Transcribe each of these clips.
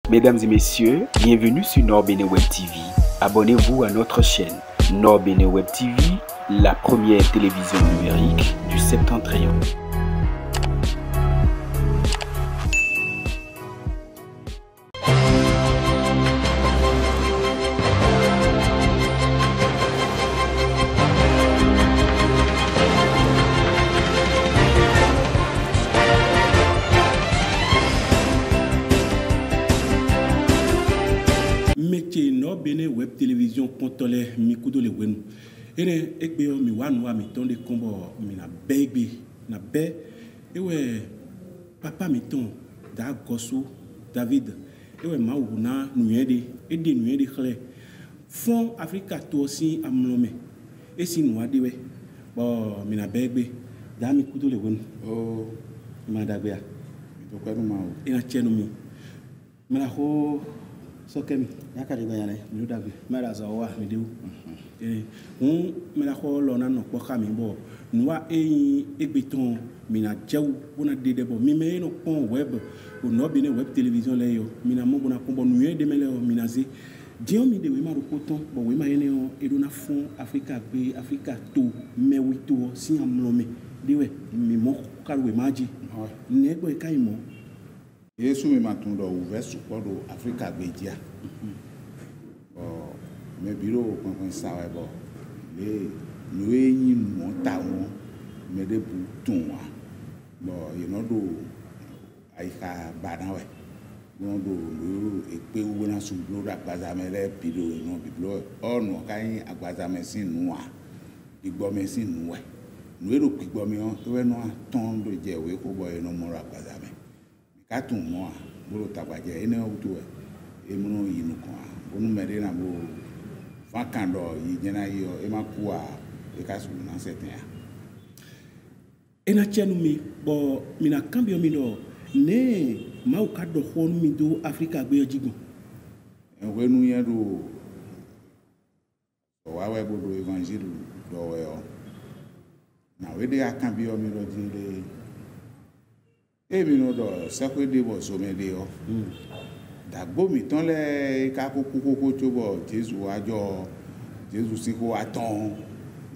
Mesdames et messieurs, bienvenue sur Nord Bénin Web TV. Abonnez-vous à notre chaîne Nord Bénin Web TV, la première télévision numérique du Septentrion. Métier Nord Bénin Web Télévision Contolé Mikudo le wenu. Ene ekbe mi wanu mi ton de combo mi na bebe na be ewe papa mi ton da gosu David ewe ma wuna nuede ede nuede khle fond Africa to aussi amlome e si nuade we bo mi na bebe da mi kudo le wenu o ma da gbe ya to kwenu ma o e na chenu mi me la ho so kemi yakari ganyane mi dagbe mara za wa mi dewu me la ko lo na no po ka mi bo nwa egbeton mi na jewu bona dede bo mi me no pon web o no bi ne web television le yo mi na mo bona ko bo nu de mele o mi na ze dion mi de we ma ro poton bo we ma yene o edo na fon Africa be Africa to me wi to si amlome de we mi mo ka we maji ne gbo e kai mo Yesu mi matun do ouvert support do Africa Bedia. Me biro kon sawe bo. Le no yin mo ta won me de bu tun wa. Bo you know do aika banawe. Won do lo epe wo na sun blo da gbazame le biro no biblo onu kan agbazame sin nu wa. Igbo me sin nu we. No ero igbo mi on to we no ton do je we ko boy no mo ra gbazame. Katun mo bolo tabaje ene otu e muno yinu ko bonu mere na bo fakando yi jena yo e makua e kasu na seten ya ena chenu mi bo mina cambio mi do ne mau ka do honu mi do Africa gbe ojigun en wenu yen do wa we bodo evangile do we o na we de akambio mi do jinde Emi no do sakwe de bo so me de o dagbo mi ton le ka koko to bo Jesu ajo Jesu si ko aton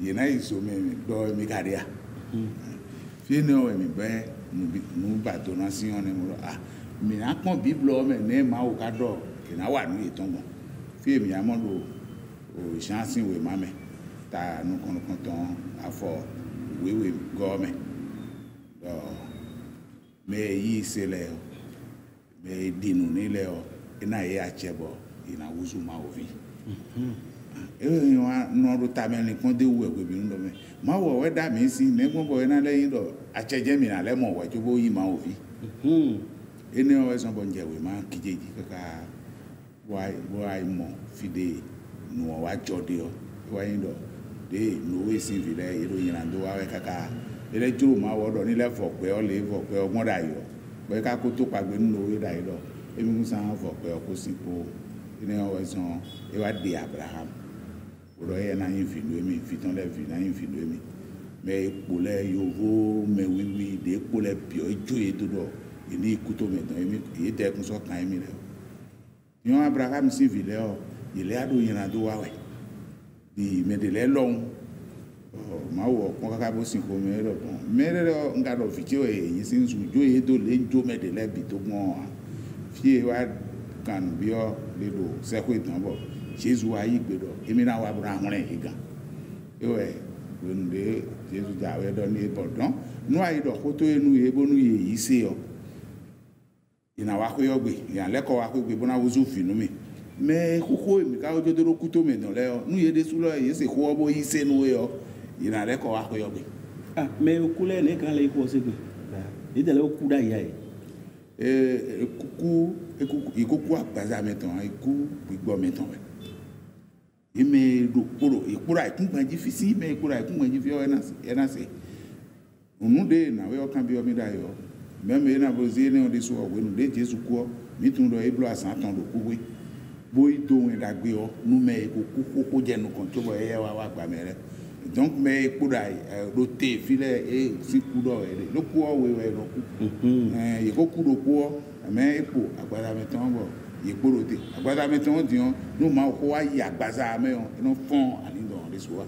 ye na iso me do mi kadia fi no mi be nu ba donation ne mo mi na pon bible o me ne ma o ka do ke na wa nu iton mo fi mi amo do o chance we ma me ta nu kon ton afọ we go me me yi sele me dinu ni le o ina ye achebo ina wuzu ma ovi wa no ro ta me ni kon de wu egbe bi ndo me ma wo we da mi si ne gbon bo ina le yin do acheje mi na le mo wo jo bo yi ma ovi ene o so bo nje we ma kijeji kaka why mo fide no wa jode o wa yin do de no we si vile iro yin ando wa we kaka ele juro ma wodo ni le fo pe o le fo pe ogbon dayo pe ka ko to pagbe nu owe dayo lo emi mu san fo pe o ko sipo ine o weson e wa de Abraham oro ye na yin fi lu emi fi ton le fi na yin fi lu emi me epo le yovo me wiwi de epo le bio ejoye to do ini ikuto me don emi e de kun so kan emi le yon Abraham si vi le o ile ado yin ado wa we di me de le lohun ma wo kon kaka bo sin ko me ro bon me re nga do fi ti o yin sin su jo e do le jo me de le bi to gbon fi wa kan bi o le do se ko itan bo Jesu ayi gbe do emi na wa Abraham re igan yo e nde Jesu ja we do ni bodon nu ayi do ko to enu e bonu ye yi se o ina wa ko yo gbe yan le ko wa ko gbe bona wo zu fi nu mi me koko mi ka ojo do ku to me don le o nu ye de su lo ye se ko bo yi se nu we o ina le ko wa ko yo gbe me okule ne kan le ko se gbe ide le oku da ya ikuku agbaza meton iku gbigbo meton we ime do poro ikura ikunganji fi si me ikura ikunganji fi o ena se unu de na we o kan bi o mi da yo me na bozi ne o de so we nu de Jesu ku mi tun do iblo asan ton do kuwe boy do we da gbe o nu me ko je nu kon to bo ye wa gba mere donc me ikura do te file e si ku do e lo ku o we lo ku ye ko ku do ku o me epo agbara meton bo yekporote agbaza me ton dion no ma ko ayi agbaza me no fon ani do de so wa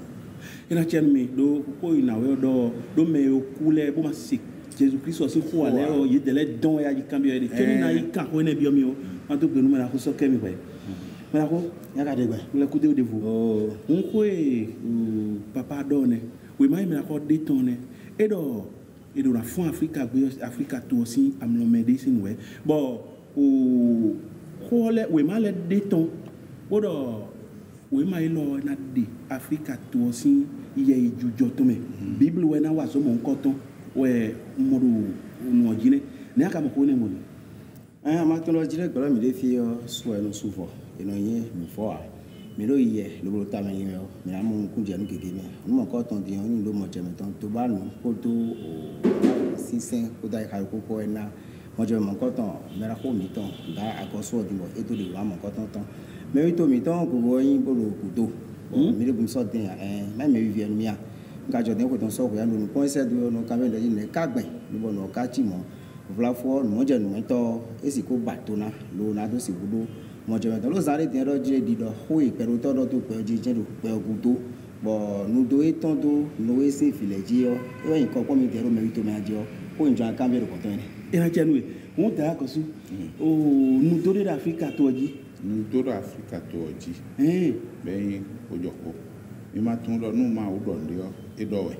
ina chen mi do ko ina we do me okule bo ma se Jésus Christ aussi ko ale o ye de le don ya yi cambio de toni na yi kan ko ne bi o mi o an to gbenu mara ko so kemi we mara ko ya ka de gbe le ku de vous on ko papa donne we mai mara ko de tonne e do na fond Africa to aussi am no medicine we bon o ko le we ma le de ton o do we ma ilo na de Africa to aussi iye ijujo to me bible we na wa so mo nko ton we modu no jine ne aka mo ko ne mo ni ma to lo jine gboro mi de fi so enu sufo eno yin mi fo a mi lo iye lo bro ta me yin o mi na mo kun je nu gege mi mo ko ton di yan ni lo mo je mi ton to ba nu ko to sisen ko da ka ko ena mo je mo ko ton mera ko mi ton da akoso di mo e to le wa mo ko ton me wi to mi ton ko wo yin bo lo ku to mi le bum so den ma me vi enu mi a nka jo den ko ton so ko ya no ko se do no ka me le ni ka gbe ni bo no ka ti mo vla fo mo je no to e si ko ba to na lo na do si budo mo je to lo sare den ro je di do ho e pero to do to pe je je do pe ogun to bo nu do e ton do no e se file ji o e yin ko ko mi dero me wi to me aje o ko njo an cambio ko to ni ina chen we won da ko su o nu do de Africa to ji nu do Africa to ji beyin ojoko mi ma tun lo nu ma o do nde o e do we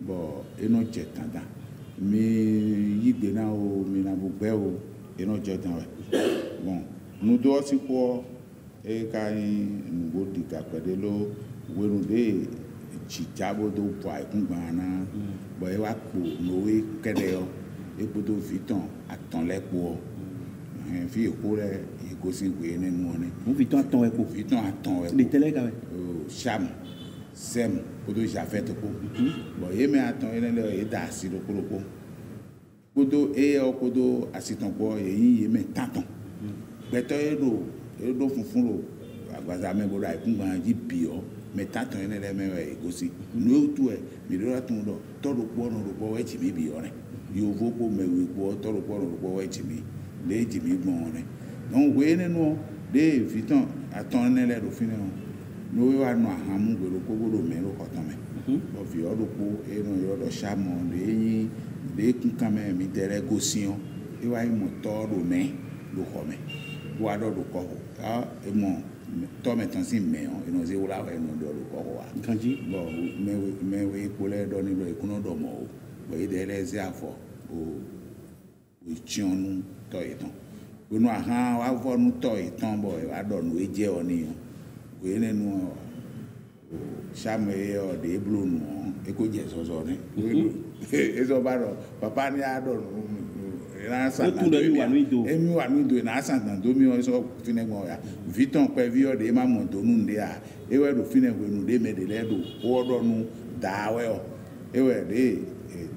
bo eno je tanda mi yigbe na o mi na bugbe o eno je tan we bon nu do si ko e ka yin ngo di ka pede lo wenu de chijabo do pa ikungba na bo e wa po no we kede o e podo viton atan lepo fi eko re ego si we nenu oni mo viton atan epo de tele ka we sham sem podo ja fait ko bo ye me atan ene le e da si lo ko podo e o podo asitan po ye me tantan beto e do funfun lo agbaza me bo ra ikungba ji bi o me tantan ene le me ego si no tu e mi do ratun do to ro po no ro po we ti mi bi o re yo vo po me we po to ro po we ti mi le ji mi gbon re non we nenu de vitan atan ene le ro fine o no we wa no ahamu gbero ko gboro me ro ko tan me o fi o ro po e no yo do shamo de yin de kun kan me mi dere go sian e wa mo to ro me lo ko me wa do ko e mo to me tan si me o e no se wala e no do ko wa kanji bo me we ko le do ni lo e kuno do mo o bo e de le se afo o chionu to itan wonu ahan wa fo nu to itan bo e wa do nu e je oni o we nenu o shame o de blu nu e ko je so so ni e so ba do papa ni a do nu na sa na mi wa nu do na sa na do mi o so fine gbon ya viton pe vi o de ma mo do nu nde a e we do fine gbe nu de me de le do o do nu da we o e we de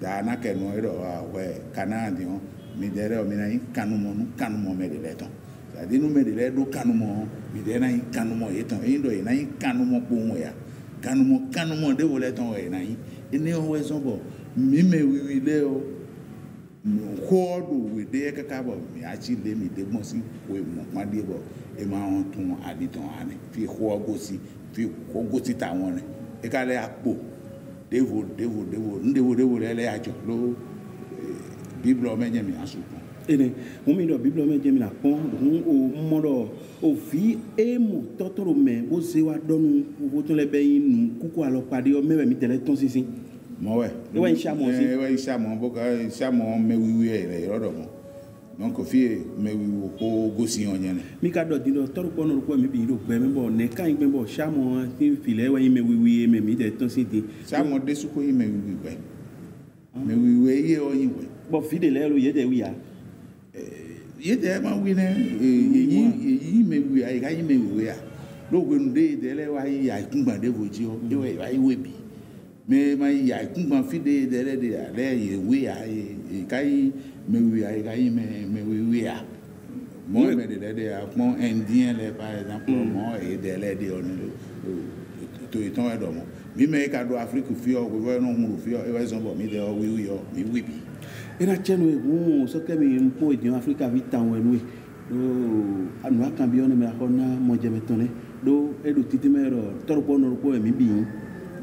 da na ke no e do we kana di o mi dere o mi na kanu mo me de le ton sa di nu me de le do kanu mo mi de na kanu mo e ton e do e na kanu mo po mo ya kanu mo de wo le ton e na ene o we so bo mi me wi le o ko do we de ka bo mi a chi le mi de mo si we mo pa de bo e ma won tun aditon ani fi ko go si ta won e ka le apo devo le ajo lo bible o menye mi asuko ene mo mi do bible o menye mi na pon o mo do o fi e mo totoro me bo se wa donu o tun le beyin nu kuku alo pade o mewe mi tele ton sisin mo we e wa insamo si e wa insamo bo ka insamo me wiwi e rodo mo donc fi me wiwi ko gosi on yen mi ka do dino toro ko no ko mi bi do gbe mi bo ne kan gbe bo shamo ti file wa me wiwi me mi de ton sisin shamo de su ko yin me wiwi we me wiwi ye o yin we bo fi de le lo ye de wi ya ye de ma wi ne yi me wiwi ai ga yin me wiwi ya lo gbe nu de le wa yi ai kungba de voji o e we ai we bi me ma yi ai kungba fi de le ye we ya e kai me wiwi ai ga yin me wiwi ya mo me de a pon indien le par exemple mo e de le de on to iton e do mo mi me ka do Afrique fi o go no mu fi o e wa so bo mi de o wiwi o mi wibi ina chenu e mo so ke mi mpo e Africa vi tan wenu anu akambi on me akona mo jeme tone do edu titimero torpo no ko mi bi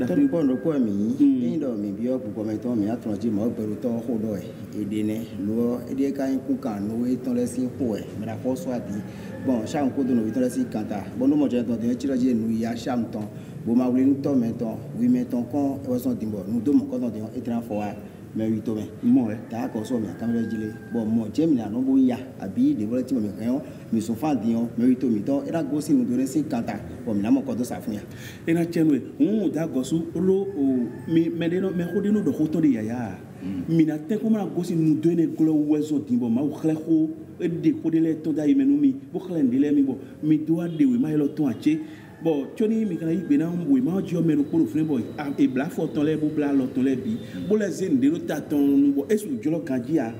tɔri kɔ ndo kɔ mi eyin dɔ mi bi ɔkpu kɔmɛ tɔn mi atɔn dzi ma ɔgbɛrù tɔ xɔ dɔ yɛ edene lɔ edie ka yin kun kan no etɔn lɛ si xɔ yɛ mɛ akɔ sɔ adi bɔn siam ko do no etɔn lɛ si kan ta bɔn no mɔ jɛ tɔn tɛ etsi lɛ dzi nu ya siam tɔn bɔn ma wuli nutɔ mɛ tɔn wi mɛ tɔn kɔn ɛwɔsɔn ti bɔ nu do mɔ kɔtɔn tɛ etena fɔ wa mɛ wi tɔ mɛ mɔ ɛ taa kɔ sɔ mi atami lɛ dzile bɔn mɔ jɛ mi na no bo ya abi de wɛrɛ ti mɔ mi kɛ yɔ mi sɔn fan di yɔ mɛ wi tɔ mi tɔ ena gosi nu do lɛ si kan ta bɔn mi na mɔ kɔtɔ sa fún ya. ena tiɛnu ye da gosu olo o mi mɛdeno mɛ xɔdeno dɔ xɔtɔ de yaya mina tɛ ko mana gosi nu do ne gblɔ wɛzɔ di bɔ ma xlɛ xɔ ede xɔ de lɛ tɔ da yi mɛ nu mi bo xlɛ de lɛ mi bɔ mi do a de o ma yɛ lɔ tɔn a tse bɔn tsɔni mi kana yi gbena wo ma dzɔ mɛ no kpolo fún bɔ ebla fɔ tɔn lɛ bo bla lɔ tɔn lɛ bi bo lɛ ze nu de ta tɔn bɔ esu dzɔlɔ gadzi ya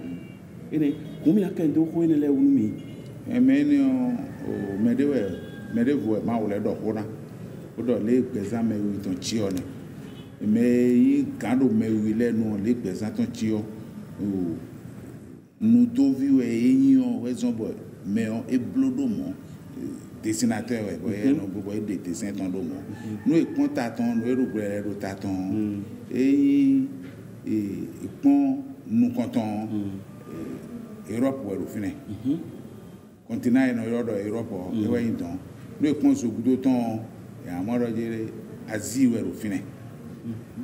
ene kun mi na kɛ do xɔ ene lɛ wunu mi. ɛmɛ ni o mɛ de vo ma wòle dɔ ƒona o dɔ le gbɛzã mɛ wi tɔn tsi yɔ ne mɛ yi gã do mɛ wi lɛ nu le gbɛzã tɔn tsi yɔ o nutovi wɛ eyi yɔ wɛzɔn bɔ mɛ yɔ eblo do mɔ dessinateur wɛ bɔ yɛ nɔ bɔ ede dessin tɔn do mɔ nu ekpɔn ta tɔn nu eɖo gblɛ ɖo ta tɔn eyi ekpɔn nukɔtɔn Europe wɛ do fi nɛ continent yɛ nɔ yɔ dɔ Europe ewɛ yi tɔn nu ekpɔn sogudo tɔn yàmɔ dɔ dzi Asie wɛ do fi nɛ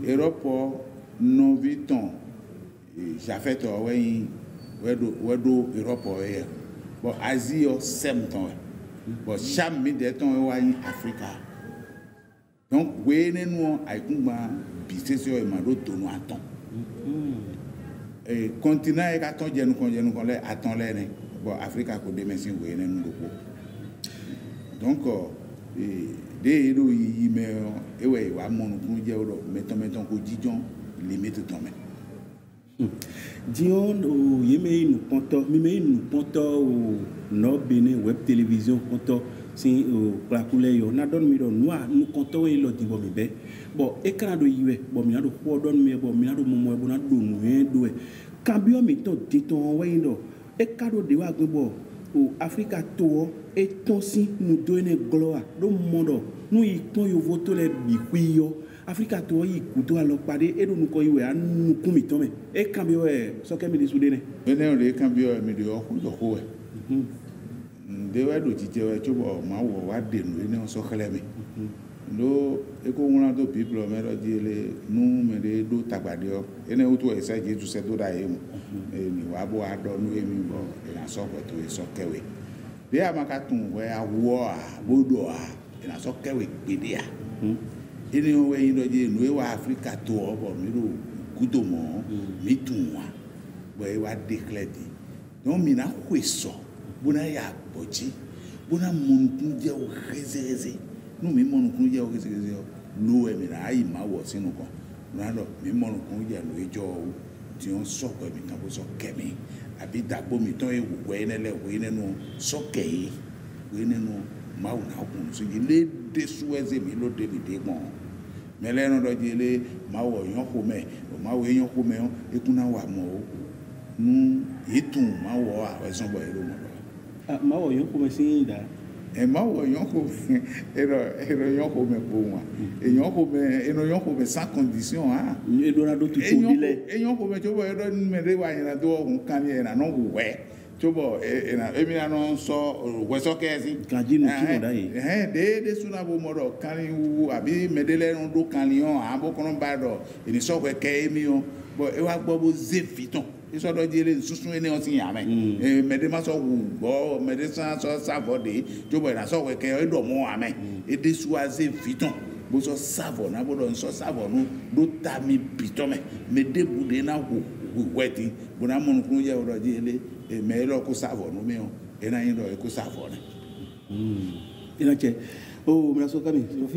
Europe nɔvi tɔn jafɛtɔ wɛ yi wɛ do Europe yɛ bɔn Asie yɔ sɛm tɔn wɛ bɔn sam mi dɛ tɔn wɛ wa yi Afrika donc wee ne nu ayikungba bi sese yɔ ma do tonu atɔn continent yɛ ka tɔn jɛnukɔn lɛ atɔn lɛ nɛ bɔn Afrika ko demɛsi wee ne nu do ko donc de eɖo yiyi mɛ ewɛ wa mɔnukunu dze o lɔ mɛtɔn ko dzidzɔn limite tɔn mɛ. diɲɔ o ye mɛ yi nukpɔtɔ mi mɛ yi nukpɔtɔ o nɔ bene web télévision kpɔtɔ si o kplakulɛ yɔ na dɔn mi dɔ nua nukɔtɔ yi lɔ dibɔ mi bɛ bɔn e kana do yi wɛ bɔn mina do kpɔ dɔn mi yɛ bɔn mina do mɔmɔ yɛ bɔn na do nu yɛ do yɛ kambiɔ mi tɔ ditɔn wɛyin dɔ e ka do de wa gbɛ bɔ o Afrika tɔ etɔn si nu do ne gblɔ wa do mɔ dɔ nu yi tɔn yovo to lɛ bikui yɔ Afrika tɔ yi kudo alɔ kpa de eɖo nukɔ yi wɛ anukun mi tɔn mɛ e kan bi wɛ sɔkɛ mi de su de nɛ. ene o de kan bi wɛ mi de yɔ kun dɔ ko wɛ de wɛ do titɛ wɛ tso bɔ ma wɔ wa de nu ene o sɔkɛlɛ mi do eko ŋlɔ do biblɔ mɛ dɔ dzi le nu mɛ de do tagbadi yɔ ene o to ɛsɛ dzi tu sɛ do da ye mu eni wa bo adɔ nu ye mi bɔ ena sɔgbɛ to ye sɔkɛwɛ de ama ka tun wɛ awɔ a bodo a ena sɔkɛwɛ gbedea ene o wɛ yin dɔ dzi nu ye wa Afrika to ɔbɔ mi do kudo mɔ mi tun wa bɔn ye wa déclare di donc mina koe sɔ bona ya gbɔdzi bona mɔnukun jɛ o xezeze nu mi mɔnukun jɛ o xezeze lo wɛ mina ayi ma wɔ sinu kɔ mina dɔ mi mɔnukun jɛ lo edzɔ o tiɲɛ sɔgbɛ mi kan ko sɔ kɛmɛ abi dagbo mi tɔn ye wɛ ne lɛ wɛ ne nu sɔkɛ ye wɛ ne nu mawu na kun so yi le de suwɛze mi lo de mi de gbɔn mɛ lɛ yɛrɛ dɔ dzi le mawu yɔn ko mɛ o mawu ye yɔn ko mɛ yɔn ekuna wa mɔ o nu etun mawu a ɛsɔn bɔ yɛrɛ mɔ dɔ. mawu yɔn ko mɛ si da. mawu yɔn ko mɛ yɔn ko mɛ ko wa yɔn ko mɛ yɔn ko mɛ sans condition ah. edona do tutu bi lɛ. yɔn ko mɛ cogo yɛrɛ mɛ de wa yɛrɛ do nkan yɛrɛ n'o wɛ. Cobo emi anɔ sɔ wɛsɔ kɛɛsi. Kanji nu kí mo da yi. De suna bo mɔ dɔ kani wu abi mɛdele nu do kani yɔ abo kɔnɔ ba dɔ enisɔ wɛ kɛ emi yɔ bɔn ewa gbɔ bo ze fitɔn esɔ dɔ di ele susu ene yɔ si yamɛ mɛde ma sɔ wu gbɔ mɛde sɔ savɔ de cobo enasɔ wɛ kɛ edɔ mɔ amɛ ede suwa ze fitɔn bo sɔ savɔ na bo dɔ nsɔ savɔ nu do ta mi bitɔ mɛ mɛde bu de na wu wɛti bona mɔnukunu yɛ o dɔ di ele. Mais il a que ça va nous mais il a que ça va il a que oh mais ça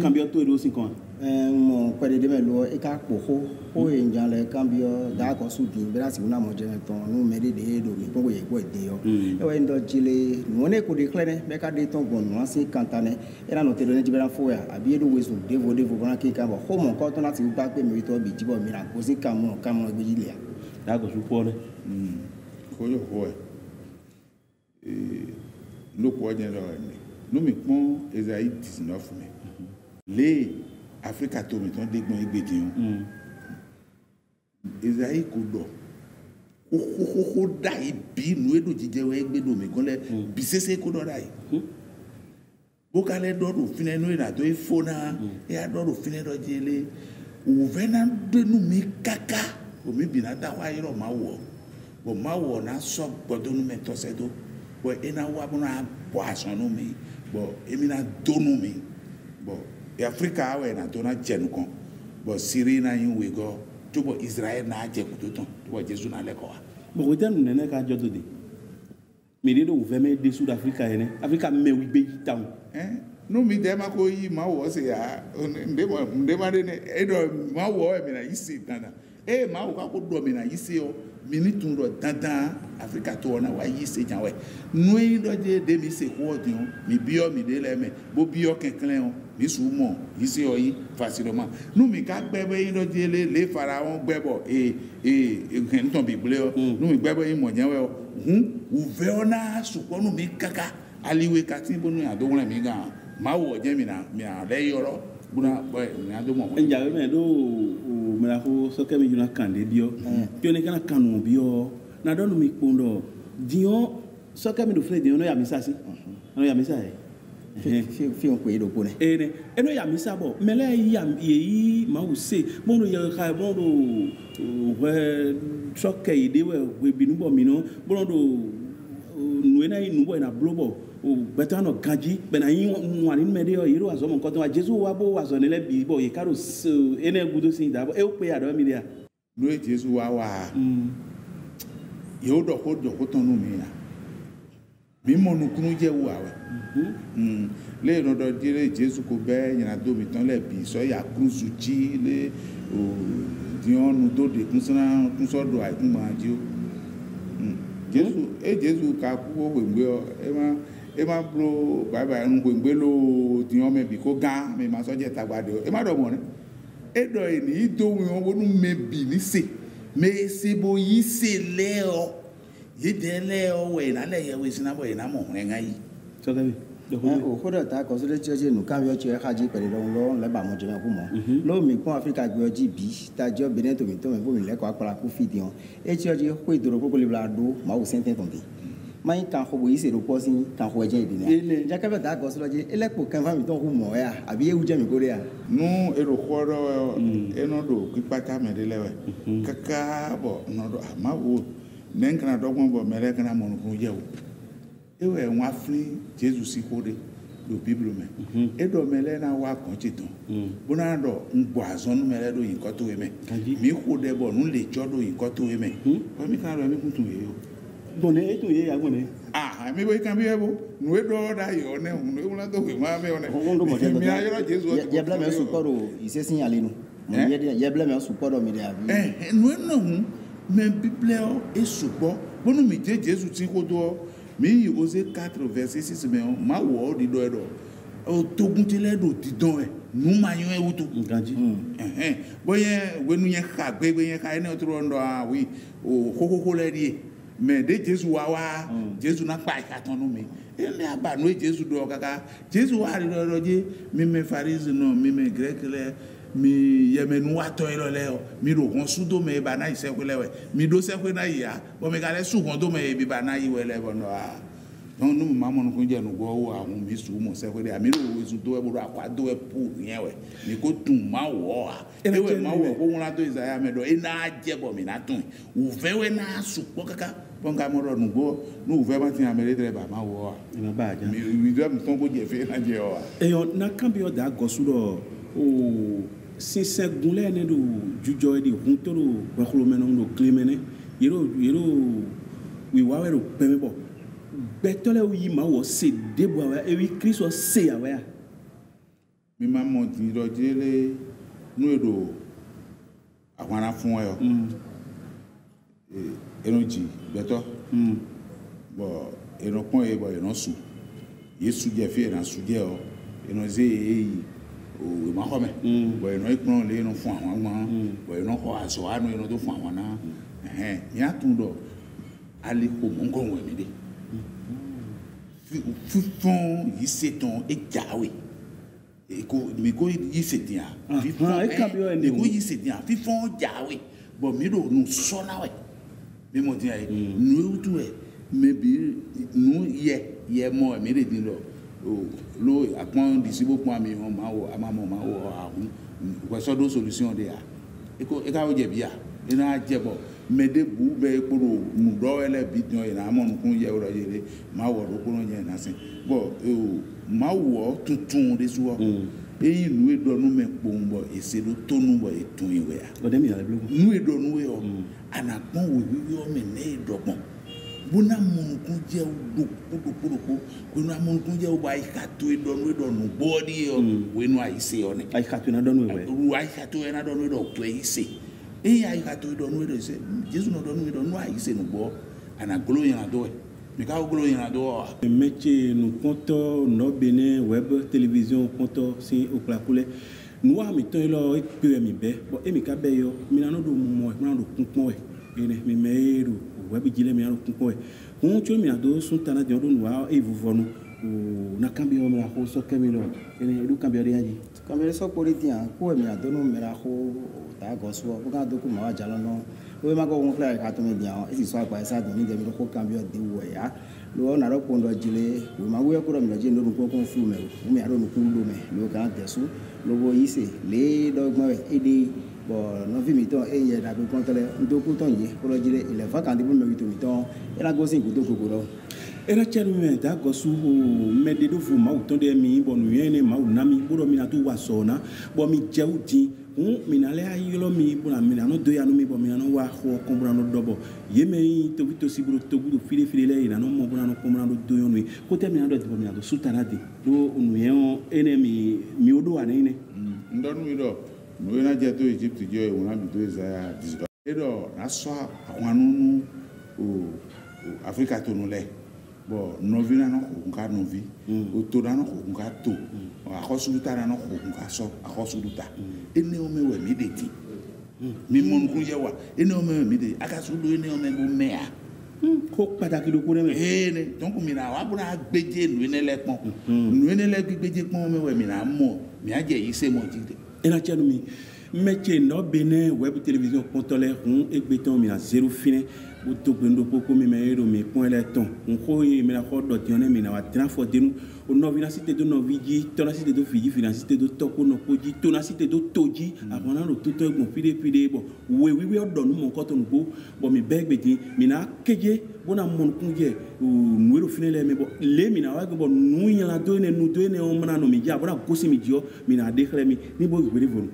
cambio tout est aussi quoi mon père de melo e ka kpoko o enjan le cambio da ko sudi bela si una mo je ton nu me de do mi ko ye ko de yo e we ndo jile no ne ko de klene me ka de ton bon no asi kantane era no te do ne jibera fo ya abi edo wesu devo bona ke ka bo ho mo ko to na ti gba pe mi to bi jibo mi ra ko si kamo gbe jile da ko su po ne koyo koe nous pouvons dire nous me pon Esaïe 19 les Afrique to meton dégbon igbeti Esaïe ko do ko dai bi nu edo jije we gbedo me gon le bi sese ko do dai bokale do do fine no ina to ifona e ado do fine do jele o vena de nu mi kaka o mi bi na da wa iro ma wo bo ma wo na so gbodo nu me to se do bo ina wa bo na bo aso nu mi bo emi na do nu mi bo e Africa we na to na jenu kon bo Syria na yin we go to bo Israel na je ku to ton to bo Jesus na le ko wa bo ko tan nene ka jodo de mi de do veme de South Africa ene Africa me wi be town no mi de ma ko yi ma wo se ya nde ma de ne e do ma wo e mi na yisi tana e ma wo ka ko do mi na yisi o mi ni tun do dandan Africa to na wa yisi jan we no yi do je de mi se ko odi o mi bi o mi de le me bo bi o kenken o mi su mo yisi o yi facilement no mi ka gbe be yi do je le Pharaon gbe bo ken ton bible o no mi gbe be yi mo jan we o u ve ona su ko no mi kaka aliwe kati bonu ya do wona mi ga ma wo je mi na le yoro buna boy mi ado mo nja me do me la ko so ke mi juna kande bio pio ne kana kanu bio na do no mi pondo dio so ke mi do fle dio no ya mi sa si no ya mi sa fi on ko edo ko ne no ya mi sa bo mele ya yi ma wo se mo no ya ka mo do we so ke ide we binu bo mi no bo do nu ena yi nu bo na blobo o betano kanji bena yin wani mede o yiro aso mo nkan to Jesus wa bo wa so ne le bi bo ye karo ene gudo sin da bo e o pe ado mi dia no Jesus wa yo do ko ton nu mi na mi mo nu kunu je wa we le no do dire Jesus ko be yin do mi ton le bi so ya cruise ji le o di onu do de kun so do ai kun ma ji o Jesus ka ku wo gbe o e ma bro bye ngbe lo ti o me bi ko gan me ma so je tagbade o e ma do mo ne e do ni do wi won wonu me bi ni se me se bo yi se le o ye de le o we na le ye we sina bo ina mo re ngai so da bi o ko da ta ko so le che nu kan yo che ha ji pe lo le ba mo je me ku mo lo mi ko Africa gbe ji bi ta jo Benin to mi bo mi le ko apara ku fi dion e che ji ko idoro ko le bla do ma o senten ton de mai kan ko yi se ro ko sin kan ko je de ni ja ka be da ko so je ele po kan fa mi ton ku mo ya abi e wu je mi ko re ya nu e ro ko ro e no do ki pata me de lewe kaka bo no do ma wo nen kana do bo me le kana mo ku je wo e we won afin Jesus si ko de do bible me e do me le na wa kon chiton bona do ngbo azon me le do yin ko to we me mi ko de bo nu le jo do yin ko to we me o mi kan ro mi kun tun ye o bone e tun ye ya bone mi bo kan bi e bo nu e do da yo ne nu e wona do we ma me one mi ayoro Jesus ye bla me su poro ise sin ale nu ye bla me su poro mi de abi nu e no hu me bible o e supo bonu mi je Jesus ti ko do mi Osée 4 verset 6 me ma wo di do edo o togun ti le do ti don e nu ma yan e wutu ganji boye wenu yen ka gbe yen ka ene otro ndo a wi o kokoko le ri me de Jesus wa Jesus na pa ka ton nu mi ele aba no Jesus do kaka Jesus wa ri do je mi me Pharisee no mi me Grec le mi yemenu wa to ilo le o mi ro kon su do me ba na ise ko lewe mi do se ko na ya bo me ka le su kon do me bi ba na yi we le bo no a non nu ma mo kun je nu go wo ahun mi su mo se ko de mi ro we su do e bo akwa do e pu yen we mi ko tun ma wo a e we ma wo ko won la to Isaiah me do e na je bo mi na tun u ve we na su po kaka bon ka mo ro nu go nu ve ma tin amere tre ba ma wo a ina ba ja mi do mi ton ko je fe na je o a e yo na kan bi o da go su do o sinse gunle ne do jujo e di huntoro wa kholo menon do klemene yero wi wa we ro peme bo betole wi ma wo se debo wa e wi Kristo se ya wa mi ma mo ti ro jele nu edo awara fun e o energy beto bo eno pon e bo eno su Yesu je fi ena su je o eno ze o ma ko me bo eno ipon le eno fun awon mo bo eno ko aso anu eno to fun awon na mi atun do ali ko mo ngon we mi de fifon yi seton e jawe mi ko yi setia fifon mi ko yi setia fifon jawe bon mi do nu sona we mi mo dia nu tu e me bi nu ye mo mi re din lo apon disibo pon mi o ma wo amamo ma wo ahun we so do solution de e ka o je bia ina jebo mede bu be kporo nu do ele bidion ina amonu kun ye oro yere ma wo do kuro yen na sin bo ma wo tuntun de so eyin nu edo nu me pombo eselu tonu bo etun iwe a o de mi ale blogu nu edo nu we o anapon we wi o me ne edogbon bona mon kun je do ko na mon kun je o ba ikato edo nu body o we nu aise o ne ikato na do nu we ikato na do nu do to ise eya ikato edo nu do se Jesus no do nu do nu aise nu bo ana glo yan do mi ka glo yan do métier nous comptons no Bénin web télévision comptons si au plakule nous a mi ton lo e pe mi be bo e mi ka be yo mi na no do mo mi na do kunpon we ene mi meiro web jile mi na do kunpon we on tu mi na do sun tana de do nu a e vuvonu na cambio mi la ko so kemilo ene du cambio de yaji cambio so politia ko mi na do no mi la ko ta go so ko ka do ku ma wa jalo no we ma ko won kla ka to me dia e si so agba sa do ni de mi ko cambio de wo ya lo na ro pondo jile we ma we ko ro mi lo je no ko ko fu me o mi aro no ku lo me lo ka de su lo bo yise le do gbo e de bo no vi mi ton e ye da ko kon tele ndo ku ton ye ko lo jile ile fa kan de bu me wi to mi ton e la go sin ku to ko ro era chenu me da go su me de do fu ma o ton de mi bo nu yene ma o na mi bo mi na to wa so na bo mi je o din minale ayilo mi bona minano do ya no mi bo minano wa ho kombra no dobo yeme to bito sibro to gudo file le ina no mo bona no kombra no do yo no ko te minano do minano sultana de do unu yen enemy mi odo wa ne ndonu mi do no na je to Egypt je e wona bi to Isaiah disdo edo na so akwanu o Africa to no le bo novi na no ko ka novi o to na no ko ka to akosuluta na no ko ka so akosuluta ene o me we mi de ti mi mon ku ye wa ene o me mi de akasulu ene o me bo me a ko pataki do ko ne ene donc mi na wa buna gbeje nu ene le pon nu ene le gbeje pon me we mi na mo mi aje yi se mo ti de ena chenu mi métier no Bénin web télévision contole egbeton mi na zéro fine o to gbendo poko mi meiro mi point le ton on ko e mi na ko do ti on mi na wa transformer nu o no vinacité do no vigi tonacité do figi finacité do toko no koji tonacité do toji avona ro to egbon pide bo we o do nu mo ko to nu bo mi begbeti mi na keje bona mon kunje nu ro fine le me bo le mi na wa bo nu nya la do ne o mana no mi ja bona gosi mi dio mi na de khle mi ni bo gbere vonu